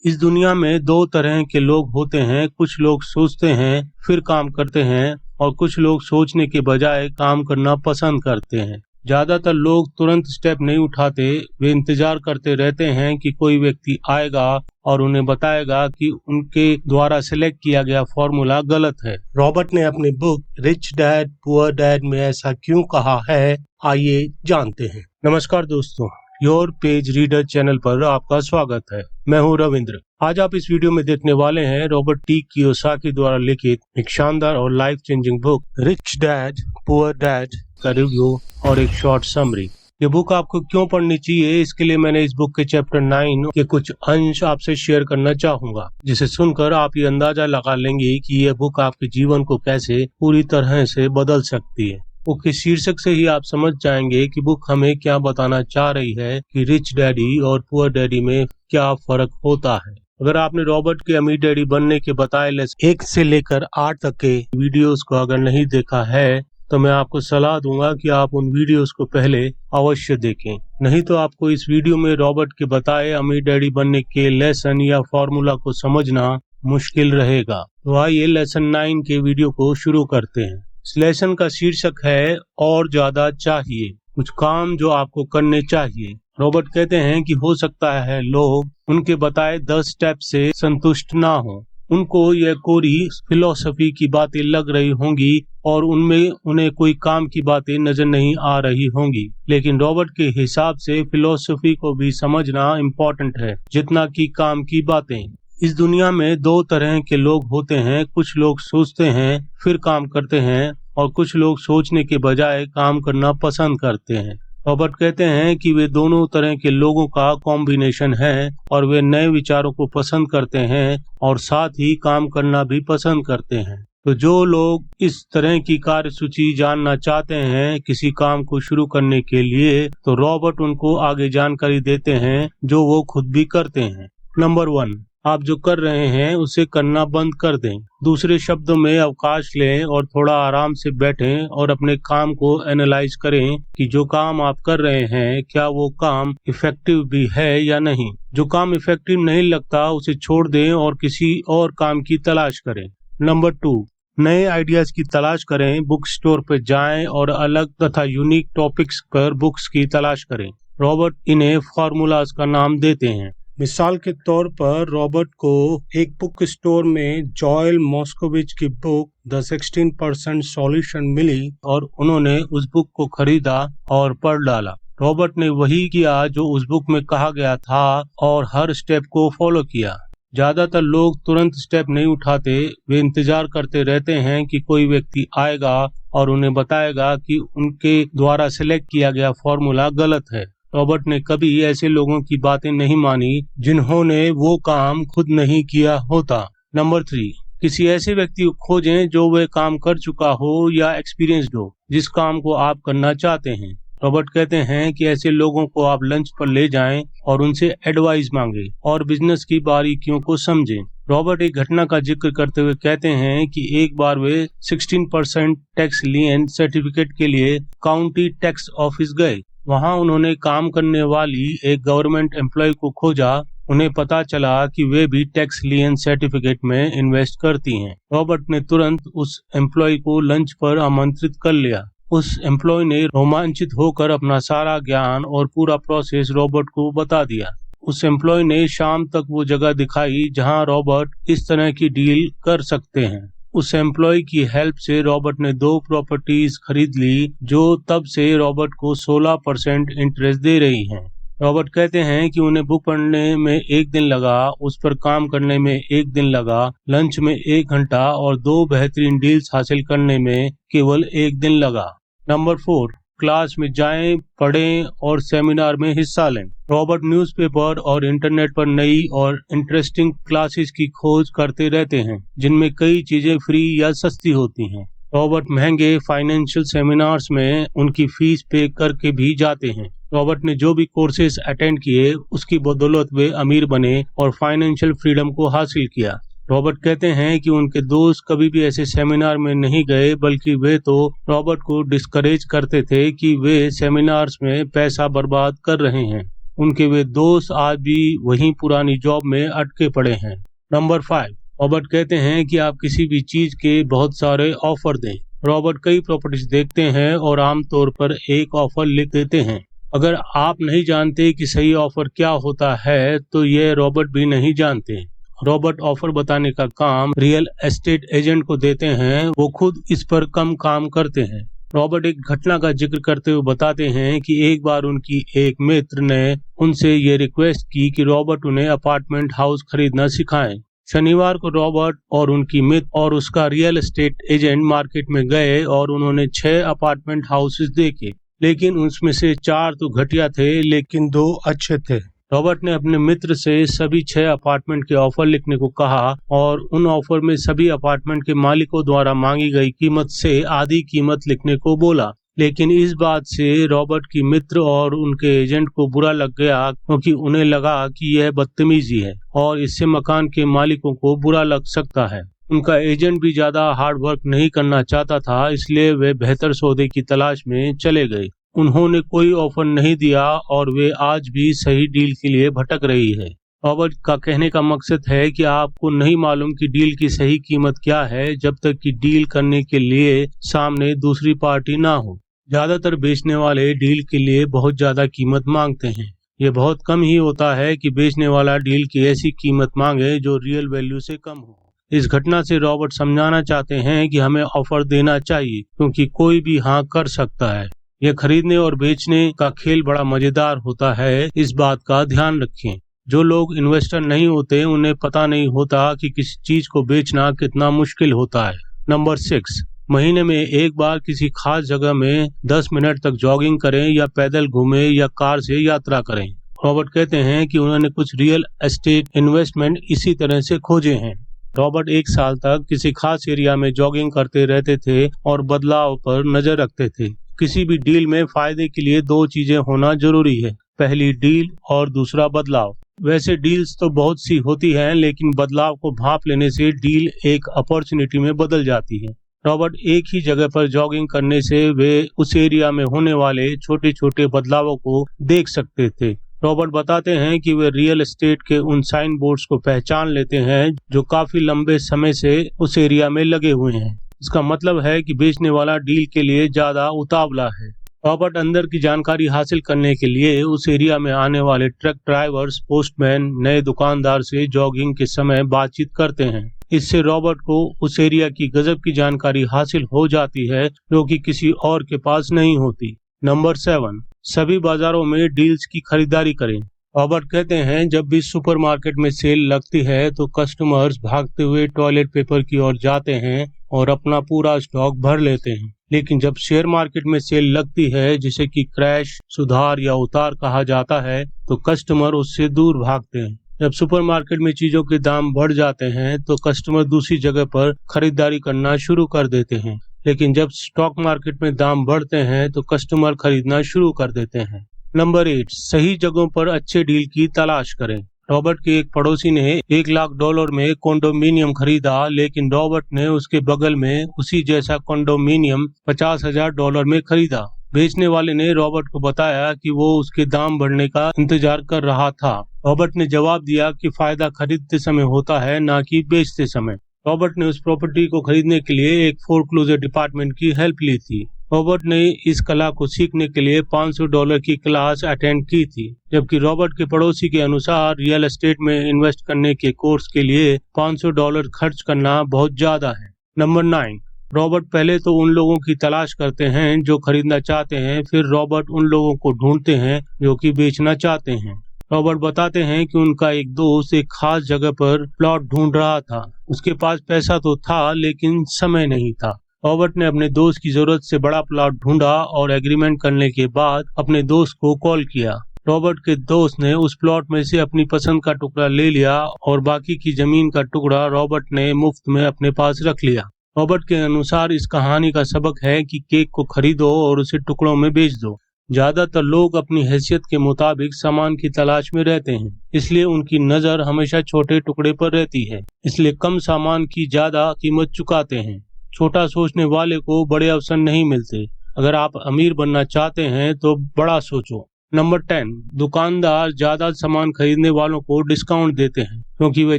इस दुनिया में दो तरह के लोग होते हैं। कुछ लोग सोचते हैं फिर काम करते हैं और कुछ लोग सोचने के बजाय काम करना पसंद करते हैं। ज्यादातर लोग तुरंत स्टेप नहीं उठाते, वे इंतजार करते रहते हैं कि कोई व्यक्ति आएगा और उन्हें बताएगा कि उनके द्वारा सिलेक्ट किया गया फॉर्मूला गलत है। रॉबर्ट ने अपनी book rich dad poor dad में ऐसा क्यों कहा है, आइए जानते हैं। नमस्कार दोस्तों, योर पेज रीडर चैनल पर आपका स्वागत है। मैं हूं रविंद्र। आज आप इस वीडियो में देखने वाले हैं रॉबर्ट टी कियोसाकी द्वारा लिखित एक शानदार और life changing book rich dad poor dad का रिव्यू और एक शॉर्ट समरी। ये बुक आपको क्यों पढ़नी चाहिए, इसके लिए मैंने इस बुक के चैप्टर 9 के कुछ अंश आपसे शेयर करना चाहूंगा, जिसे सुनकर आप ये अंदाजा लगा लेंगे कि यह बुक आपके जीवन को कैसे पूरी तरह से बदल सकती है। बुक के शीर्षक से ही आप समझ जाएंगे कि बुक हमें क्या बताना चाह रही है कि रिच डैडी और पुअर डैडी में क्या फर्क होता है। अगर आपने रॉबर्ट के अमीर डैडी बनने के बताए लेसन 1 से लेकर 8 तक के वीडियोस को अगर नहीं देखा है तो मैं आपको सलाह दूंगा कि आप उन वीडियोस को पहले अवश्य देखें, नहीं तो आपको इस वीडियो में रॉबर्ट के बताए अमीर डैडी बनने के लेसन या फॉर्मूला को समझना मुश्किल रहेगा। तो आइए लेसन 9 के वीडियो को शुरू करते हैं। इस लेसन का शीर्षक है और ज्यादा चाहिए, कुछ काम जो आपको करने चाहिए। रॉबर्ट कहते हैं कि हो सकता है लोग उनके बताए 10 स्टेप से संतुष्ट ना हो, उनको यह कोरी फिलॉसफी की बातें लग रही होंगी और उनमें उन्हें कोई काम की बातें नजर नहीं आ रही होंगी। लेकिन रॉबर्ट के हिसाब से फिलॉसफी को भी समझना इम्पोर्टेंट है जितना कि काम की बातें। इस दुनिया में दो तरह के लोग होते हैं। कुछ लोग सोचते हैं फिर काम करते हैं और कुछ लोग सोचने के बजाय काम करना पसंद करते हैं। रॉबर्ट कहते हैं कि वे दोनों तरह के लोगों का कॉम्बिनेशन है और वे नए विचारों को पसंद करते हैं और साथ ही काम करना भी पसंद करते हैं। तो जो लोग इस तरह की कार्यसूची जानना चाहते हैं किसी काम को शुरू करने के लिए, तो रॉबर्ट उनको आगे जानकारी देते हैं जो वो खुद भी करते हैं। नंबर 1, आप जो कर रहे हैं उसे करना बंद कर दें। दूसरे शब्दों में अवकाश लें और थोड़ा आराम से बैठें और अपने काम को एनालाइज करें कि जो काम आप कर रहे हैं क्या वो काम इफेक्टिव भी है या नहीं। जो काम इफेक्टिव नहीं लगता उसे छोड़ दें और किसी और काम की तलाश करें। नंबर 2, नए आइडियाज की तलाश करें। बुक स्टोर पर जाएं और अलग तथा यूनिक टॉपिक्स पर बुक्स की तलाश करें। रॉबर्ट इन्हें फॉर्मूलाज का नाम देते हैं। मिसाल के तौर पर रॉबर्ट को एक बुक स्टोर में जॉयल मॉस्कोविच की बुक द 16% सॉल्यूशन मिली और उन्होंने उस बुक को खरीदा और पढ़ डाला। रॉबर्ट ने वही किया जो उस बुक में कहा गया था और हर स्टेप को फॉलो किया। ज्यादातर लोग तुरंत स्टेप नहीं उठाते, वे इंतजार करते रहते हैं कि कोई व्यक्ति आएगा और उन्हें बताएगा कि उनके द्वारा सिलेक्ट किया गया फॉर्मूला गलत है। रॉबर्ट ने कभी ऐसे लोगों की बातें नहीं मानी जिन्होंने वो काम खुद नहीं किया होता। नंबर 3, किसी ऐसे व्यक्ति को खोजें जो वह काम कर चुका हो या एक्सपीरियंस्ड हो जिस काम को आप करना चाहते हैं। रॉबर्ट कहते हैं कि ऐसे लोगों को आप लंच पर ले जाएं और उनसे एडवाइस मांगे और बिजनेस की बारीकियों को समझें। रॉबर्ट एक घटना का जिक्र करते हुए कहते हैं कि एक बार वे 16% टैक्स लिएन सर्टिफिकेट के लिए काउंटी टैक्स ऑफिस गए। वहां उन्होंने काम करने वाली एक गवर्नमेंट एम्प्लॉय को खोजा। उन्हें पता चला कि वे भी टैक्स लिएन सर्टिफिकेट में इन्वेस्ट करती हैं। रॉबर्ट ने तुरंत उस एम्प्लॉय को लंच पर आमंत्रित कर लिया। उस एम्प्लॉय ने रोमांचित होकर अपना सारा ज्ञान और पूरा प्रोसेस रॉबर्ट को बता दिया। उस एम्प्लॉय ने शाम तक वो जगह दिखाई जहां रॉबर्ट इस तरह की डील कर सकते हैं। उस एम्प्लॉय की हेल्प से रॉबर्ट ने 2 प्रॉपर्टीज खरीद ली जो तब से रॉबर्ट को 16% इंटरेस्ट दे रही हैं। रॉबर्ट कहते हैं कि उन्हें बुक पढ़ने में 1 दिन लगा, उस पर काम करने में 1 दिन लगा, लंच में 1 घंटा और 2 बेहतरीन डील्स हासिल करने में केवल 1 दिन लगा। नंबर 4, क्लास में जाएं, पढ़ें और सेमिनार में हिस्सा लें। रॉबर्ट न्यूज़पेपर और इंटरनेट पर नई और इंटरेस्टिंग क्लासेस की खोज करते रहते हैं जिनमें कई चीजें फ्री या सस्ती होती हैं। रॉबर्ट महंगे फाइनेंशियल सेमिनार्स में उनकी फीस पे करके भी जाते हैं। रॉबर्ट ने जो भी कोर्सेज अटेंड किए उसकी बदौलत वे अमीर बने और फाइनेंशियल फ्रीडम को हासिल किया। रॉबर्ट कहते हैं कि उनके दोस्त कभी भी ऐसे सेमिनार में नहीं गए, बल्कि वे तो रॉबर्ट को डिस्करेज करते थे कि वे सेमिनार्स में पैसा बर्बाद कर रहे हैं। उनके वे दोस्त आज भी वहीं पुरानी जॉब में अटके पड़े हैं। नंबर 5, रॉबर्ट कहते हैं कि आप किसी भी चीज के बहुत सारे ऑफर दें। रॉबर्ट कई प्रॉपर्टीज देखते हैं और आमतौर पर एक ऑफर लिख देते हैं। अगर आप नहीं जानते कि सही ऑफर क्या होता है तो ये रॉबर्ट भी नहीं जानते। रॉबर्ट ऑफर बताने का काम रियल एस्टेट एजेंट को देते हैं, वो खुद इस पर कम काम करते हैं। रॉबर्ट एक घटना का जिक्र करते हुए बताते हैं कि एक बार उनकी एक मित्र ने उनसे ये रिक्वेस्ट की कि रॉबर्ट उन्हें अपार्टमेंट हाउस खरीदना सिखाएं। शनिवार को रॉबर्ट और उनकी मित्र और उसका रियल एस्टेट एजेंट मार्केट में गए और उन्होंने 6 अपार्टमेंट हाउसेस देखे, लेकिन उसमें से 4 तो घटिया थे लेकिन 2 अच्छे थे। रॉबर्ट ने अपने मित्र से सभी 6 अपार्टमेंट के ऑफर लिखने को कहा और उन ऑफर में सभी अपार्टमेंट के मालिकों द्वारा मांगी गई कीमत से आधी कीमत लिखने को बोला। लेकिन इस बात से रॉबर्ट की मित्र और उनके एजेंट को बुरा लग गया, क्योंकि उन्हें लगा कि यह बदतमीजी है और इससे मकान के मालिकों को बुरा लग सकता है। उनका एजेंट भी ज्यादा हार्ड वर्क नहीं करना चाहता था, इसलिए वे बेहतर सौदे की तलाश में चले गए। उन्होंने कोई ऑफर नहीं दिया और वे आज भी सही डील के लिए भटक रही है। रॉबर्ट का कहने का मकसद है कि आपको नहीं मालूम कि डील की सही कीमत क्या है जब तक कि डील करने के लिए सामने दूसरी पार्टी ना हो। ज्यादातर बेचने वाले डील के लिए बहुत ज्यादा कीमत मांगते हैं। ये बहुत कम ही होता है कि बेचने वाला डील की ऐसी कीमत मांगे जो रियल वैल्यू से कम हो। इस घटना से रॉबर्ट समझाना चाहते हैं कि हमें ऑफर देना चाहिए, क्योंकि कोई भी हाँ कर सकता है। यह खरीदने और बेचने का खेल बड़ा मजेदार होता है, इस बात का ध्यान रखें। जो लोग इन्वेस्टर नहीं होते उन्हें पता नहीं होता कि किसी चीज को बेचना कितना मुश्किल होता है। नंबर 6, महीने में एक बार किसी खास जगह में 10 मिनट तक जॉगिंग करें या पैदल घूमें या कार से यात्रा करें। रॉबर्ट कहते हैं कि उन्होंने कुछ रियल एस्टेट इन्वेस्टमेंट इसी तरह से खोजे हैं। रॉबर्ट 1 साल तक किसी खास एरिया में जॉगिंग करते रहते थे और बदलाव पर नजर रखते थे। किसी भी डील में फायदे के लिए 2 चीजें होना जरूरी है, पहली डील और दूसरा बदलाव। वैसे डील्स तो बहुत सी होती हैं, लेकिन बदलाव को भांप लेने से डील एक अपॉर्चुनिटी में बदल जाती है। रॉबर्ट एक ही जगह पर जॉगिंग करने से वे उस एरिया में होने वाले छोटे छोटे बदलावों को देख सकते थे। रॉबर्ट बताते हैं कि वे रियल एस्टेट के उन साइन बोर्ड्स को पहचान लेते हैं जो काफी लंबे समय से उस एरिया में लगे हुए हैं। इसका मतलब है कि बेचने वाला डील के लिए ज्यादा उतावला है। रॉबर्ट अंदर की जानकारी हासिल करने के लिए उस एरिया में आने वाले ट्रक ड्राइवर्स, पोस्टमैन, नए दुकानदार से जॉगिंग के समय बातचीत करते हैं। इससे रॉबर्ट को उस एरिया की गजब की जानकारी हासिल हो जाती है जो कि किसी और के पास नहीं होती। नंबर 7, सभी बाजारों में डील्स की खरीदारी करें। रॉबर्ट कहते हैं जब भी सुपरमार्केट में सेल लगती है तो कस्टमर्स भागते हुए टॉयलेट पेपर की ओर जाते हैं और अपना पूरा स्टॉक भर लेते हैं। लेकिन जब शेयर मार्केट में सेल लगती है, जिसे कि क्रैश, सुधार या उतार कहा जाता है, तो कस्टमर उससे दूर भागते हैं। जब सुपरमार्केट में चीजों के दाम बढ़ जाते हैं तो कस्टमर दूसरी जगह पर खरीदारी करना शुरू कर देते हैं। लेकिन जब स्टॉक मार्केट में दाम बढ़ते हैं तो कस्टमर खरीदना शुरू कर देते हैं। नंबर 8, सही जगहों पर अच्छे डील की तलाश करें। रॉबर्ट के एक पड़ोसी ने $1 लाख में कॉन्डोमिनियम खरीदा, लेकिन रॉबर्ट ने उसके बगल में उसी जैसा कॉन्डोमिनियम $50,000 में खरीदा। बेचने वाले ने रॉबर्ट को बताया कि वो उसके दाम बढ़ने का इंतजार कर रहा था। रॉबर्ट ने जवाब दिया कि फायदा खरीदते समय होता है, ना कि बेचते समय। रॉबर्ट ने उस प्रॉपर्टी को खरीदने के लिए एक फोरक्लोजर डिपार्टमेंट की हेल्प ली थी। रॉबर्ट ने इस कला को सीखने के लिए $500 की क्लास अटेंड की थी, जबकि रॉबर्ट के पड़ोसी के अनुसार रियल एस्टेट में इन्वेस्ट करने के कोर्स के लिए $500 खर्च करना बहुत ज्यादा है। नंबर 9, रॉबर्ट पहले तो उन लोगों की तलाश करते हैं जो खरीदना चाहते हैं, फिर रॉबर्ट उन लोगों को ढूंढते हैं जो कि बेचना चाहते हैं। रॉबर्ट बताते हैं कि उनका एक दोस्त एक खास जगह पर प्लॉट ढूंढ रहा था। उसके पास पैसा तो था लेकिन समय नहीं था। रॉबर्ट ने अपने दोस्त की जरूरत से बड़ा प्लॉट ढूंढा और एग्रीमेंट करने के बाद अपने दोस्त को कॉल किया। रॉबर्ट के दोस्त ने उस प्लॉट में से अपनी पसंद का टुकड़ा ले लिया और बाकी की जमीन का टुकड़ा रॉबर्ट ने मुफ्त में अपने पास रख लिया। रॉबर्ट के अनुसार इस कहानी का सबक है कि केक को खरीदो और उसे टुकड़ों में बेच दो। ज्यादातर लोग अपनी हैसियत के मुताबिक सामान की तलाश में रहते हैं, इसलिए उनकी नजर हमेशा छोटे टुकड़े पर रहती है, इसलिए कम सामान की ज्यादा कीमत चुकाते हैं। छोटा सोचने वाले को बड़े अवसर नहीं मिलते। अगर आप अमीर बनना चाहते हैं तो बड़ा सोचो। नंबर 10, दुकानदार ज्यादा सामान खरीदने वालों को डिस्काउंट देते हैं क्योंकि वे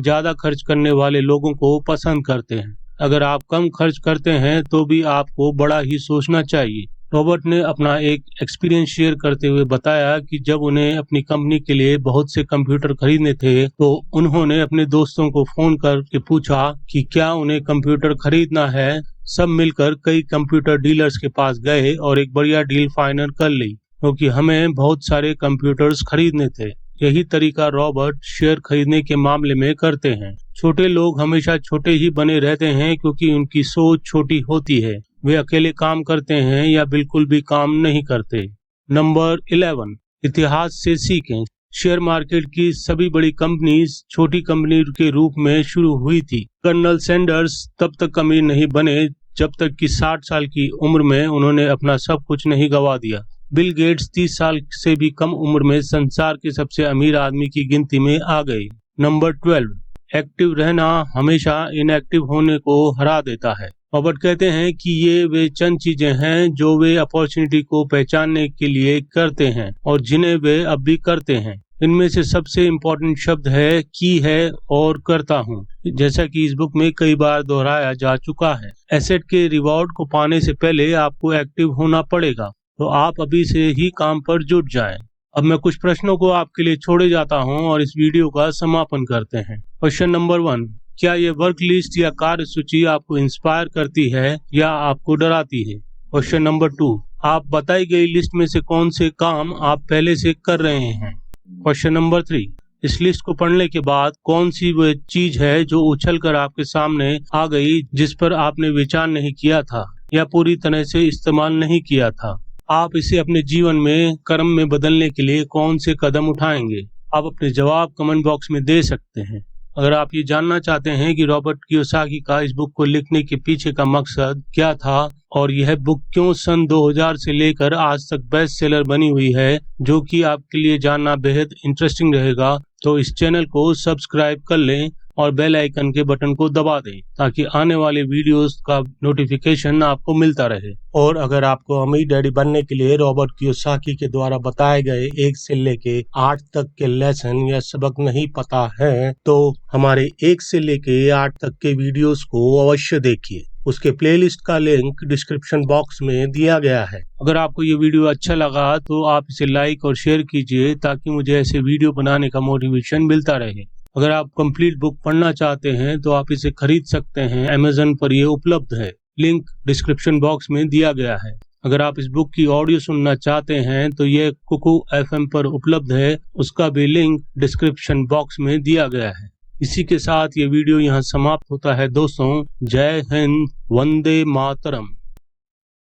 ज्यादा खर्च करने वाले लोगों को पसंद करते हैं। अगर आप कम खर्च करते हैं तो भी आपको बड़ा ही सोचना चाहिए। रॉबर्ट ने अपना एक एक्सपीरियंस शेयर करते हुए बताया कि जब उन्हें अपनी कंपनी के लिए बहुत से कंप्यूटर खरीदने थे तो उन्होंने अपने दोस्तों को फोन करके पूछा कि क्या उन्हें कंप्यूटर खरीदना है। सब मिलकर कई कंप्यूटर डीलर्स के पास गए और एक बढ़िया डील फाइनल कर ली क्योंकि हमें बहुत सारे कंप्यूटर्स खरीदने थे। यही तरीका रॉबर्ट शेयर खरीदने के मामले में करते हैं। छोटे लोग हमेशा छोटे ही बने रहते हैं क्योंकि उनकी सोच छोटी होती है। वे अकेले काम करते हैं या बिल्कुल भी काम नहीं करते। नंबर 11, इतिहास से सीखें। शेयर मार्केट की सभी बड़ी कंपनीज छोटी कंपनी के रूप में शुरू हुई थी। कर्नल सैंडर्स तब तक अमीर नहीं बने जब तक कि 60 साल की उम्र में उन्होंने अपना सब कुछ नहीं गंवा दिया। बिल गेट्स 30 साल से भी कम उम्र में संसार के सबसे अमीर आदमी की गिनती में आ गए। नंबर 12, एक्टिव रहना हमेशा इनएक्टिव होने को हरा देता है। रॉबर्ट कहते हैं कि ये वे चंद चीजें हैं जो वे अपॉर्चुनिटी को पहचानने के लिए करते हैं और जिन्हें वे अब भी करते हैं। इनमें से सबसे इम्पोर्टेंट शब्द है की है और करता हूँ, जैसा कि इस बुक में कई बार दोहराया जा चुका है। एसेट के रिवॉर्ड को पाने से पहले आपको एक्टिव होना पड़ेगा, तो आप अभी से ही काम पर जुट जाएं। अब मैं कुछ प्रश्नों को आपके लिए छोड़े जाता हूं और इस वीडियो का समापन करते हैं। क्वेश्चन नंबर 1, क्या ये वर्क लिस्ट या कार्य सूची आपको इंस्पायर करती है या आपको डराती है? क्वेश्चन नंबर 2, आप बताई गई लिस्ट में से कौन से काम आप पहले से कर रहे हैं? क्वेश्चन नंबर 3, इस लिस्ट को पढ़ने के बाद कौन सी वो चीज है जो उछल कर आपके सामने आ गई जिस पर आपने विचार नहीं किया था या पूरी तरह से इस्तेमाल नहीं किया था? आप इसे अपने जीवन में कर्म में बदलने के लिए कौन से कदम उठाएंगे? आप अपने जवाब कमेंट बॉक्स में दे सकते हैं। अगर आप ये जानना चाहते हैं कि रॉबर्ट कियोसाकी का इस बुक को लिखने के पीछे का मकसद क्या था और यह बुक क्यों सन 2000 से लेकर आज तक बेस्ट सेलर बनी हुई है, जो कि आपके लिए जानना बेहद इंटरेस्टिंग रहेगा, तो इस चैनल को सब्सक्राइब कर लें और बेल आइकन के बटन को दबा दें ताकि आने वाले वीडियोस का नोटिफिकेशन आपको मिलता रहे। और अगर आपको अमीर डैडी बनने के लिए रॉबर्ट कियोसाकी के द्वारा बताए गए 1 से लेके 8 तक के लेसन या सबक नहीं पता है तो हमारे 1 से लेके 8 तक के वीडियोस को अवश्य देखिए। उसके प्लेलिस्ट का लिंक डिस्क्रिप्शन बॉक्स में दिया गया है। अगर आपको ये वीडियो अच्छा लगा तो आप इसे लाइक और शेयर कीजिए ताकि मुझे ऐसे वीडियो बनाने का मोटिवेशन मिलता रहे। अगर आप कंप्लीट बुक पढ़ना चाहते हैं तो आप इसे खरीद सकते हैं, अमेज़न पर ये उपलब्ध है। लिंक डिस्क्रिप्शन बॉक्स में दिया गया है। अगर आप इस बुक की ऑडियो सुनना चाहते हैं तो ये कुकू FM पर उपलब्ध है, उसका भी लिंक डिस्क्रिप्शन बॉक्स में दिया गया है। इसी के साथ ये वीडियो यहाँ समाप्त होता है दोस्तों। जय हिंद, वंदे मातरम।